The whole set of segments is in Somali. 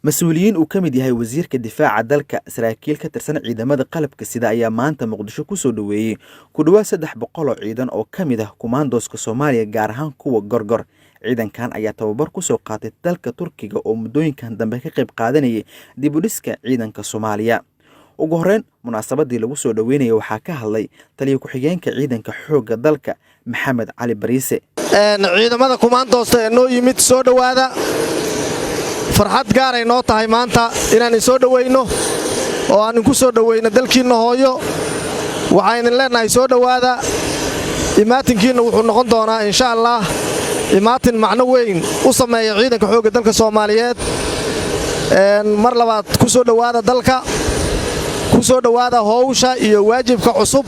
مسؤولين وكمد yahay wasiirka difaaca dalka saraakiil ka tirsan ciidamada qalabka sida ayaa maanta Muqdisho ku soo dhaweeyay ku dhawaad 300 oo ciidan oo kamid ah kumaandooska Soomaaliya gaar ahaan kuwa gorgor ciidankan ayaa tababar ku soo qaatay dalka Turkiga oo muddooyinkan dambe ka qayb qaadanayay dib u dhiska ciidanka Soomaaliya ugu horreyn munaasabadii lagu soo dhaweynayay waxaa ka hadlay taliye ku-xigeenka ciidanka xoogga dalka Maxamed Cali Bariise ciidamada kumaandoosta noo yimid soo dhawaada farxad gaar ay noo tahay maanta inaan soo dhaweyno oo aan ku soo dhaweyno dalkiina hooyo waxaan leenahay soo dhawaada imaatinkiina wuxuu noqon doonaa insha Allah imaatin macno weyn u sameeyo ciidanka xoogga dalka Soomaaliyeed mar labaad ku soo dhawaada dalka ku soo dhawaada hawsha iyo waajibka cusub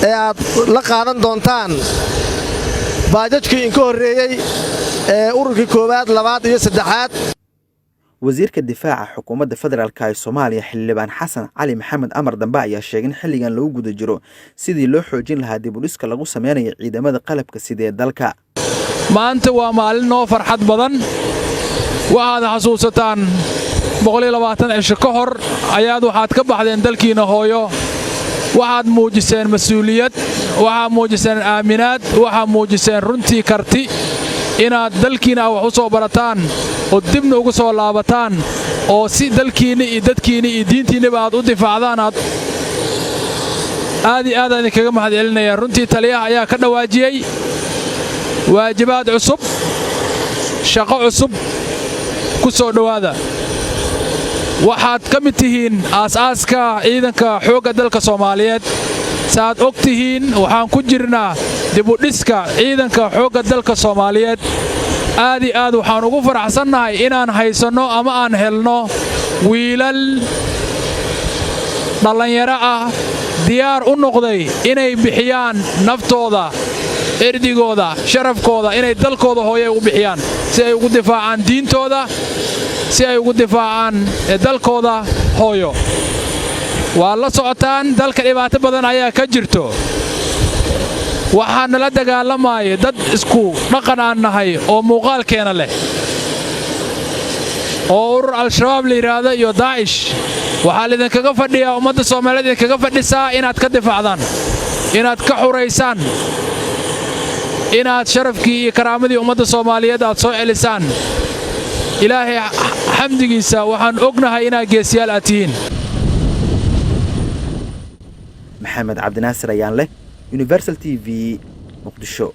ee aad la qaadan doontaan baajajkii in ka horeeyay ururkii koowaad labaad iyo saddexaad wasiirka difaaca xukuumadda federaalka ee Soomaaliya xildhibaan Xasan Cali Maxamed Amar Dambe ayaa sheegay in xilligan lagu guda jiro sidii loo xoojin lahaa dib u dhiska lagu sameeyo ciidamada qalabka sida ee dalka maanta waa maalin noo farxad badan waxaad xasuusataan 120 cisho ka hor waxaad ka baxdeen dalkiina hooyo waxaad muujiseen mas'uuliyad waxaad muujiseen aaminaad waxaad muujiseen runtii karti inaad dalkiina wax u soo barataan oo dibna ugu soo laabataan oo si dalkiina iyo dadkiina iyo diintiinaba aad u difaacdaan aad kaga mahadcelinaya runtii taliyaha ayaa ka dhawaajiyay waajibaad cusub shaqo cusub ku soo dhawaada waxaad ka mid tihiin aasaaska ciidanka xoogga dalka Soomaaliyeed saad og tihiin waxaan ku jirnaa dib u dhiska ciidanka xoogga dalka Soomaaliyeed aad waxaan ugu faraxsanahay inaan haysano ama aan helno wiilal dhalinyaro ah diyaar u noqday inay bixiyaan naftooda erdigooda sharafkooda inay dalkooda hooyo u bixiyaan si ay ugu difaacaan diintooda si ay ugu difaacaan dalkooda hooyo waa la socotaan dalka dhibaato badan ayaa ka jirto waxaan la dagaalamay dad isku dhaqan aan nahay oo muuqaalkeena leh oo urur al-shabaab la yiraahdo iyo Daesh waxa lidin kaga fadhiyaa ummadda Soomaaliyeed kaga fadhisaa inaad ka difaacdaan inaad ka xureysaan inaad sharafkii iyo karaamadii ummadda Soomaaliyeed aad soo celisaan ilaahay xamdigiisa waxaan ognahay inaad geesiyaal aatiin محمد عبد الناصر ayaan leh Universal TV Muqdisho